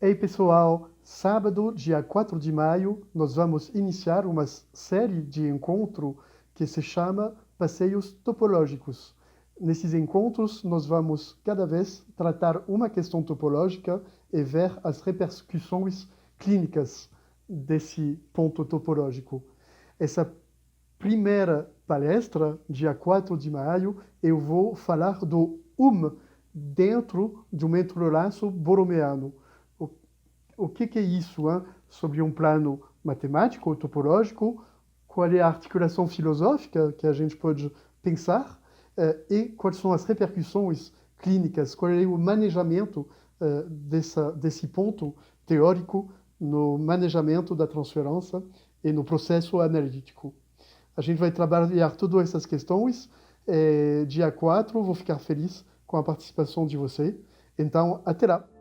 Ei, pessoal, sábado, dia 4 de maio, nós vamos iniciar uma série de encontros que se chama Passeios Topológicos. Nesses encontros, nós vamos cada vez tratar uma questão topológica e ver as repercussões clínicas desse ponto topológico. Essa primeira palestra, dia 4 de maio, eu vou falar do dentro de um entrelaço borromeano. O que é isso, hein? Sobre um plano matemático, topológico, qual é a articulação filosófica que a gente pode pensar e quais são as repercussões clínicas, qual é o manejamento desse ponto teórico no manejamento da transferência e no processo analítico. A gente vai trabalhar todas essas questões. Dia 4, vou ficar feliz com a participação de você. Então, até lá!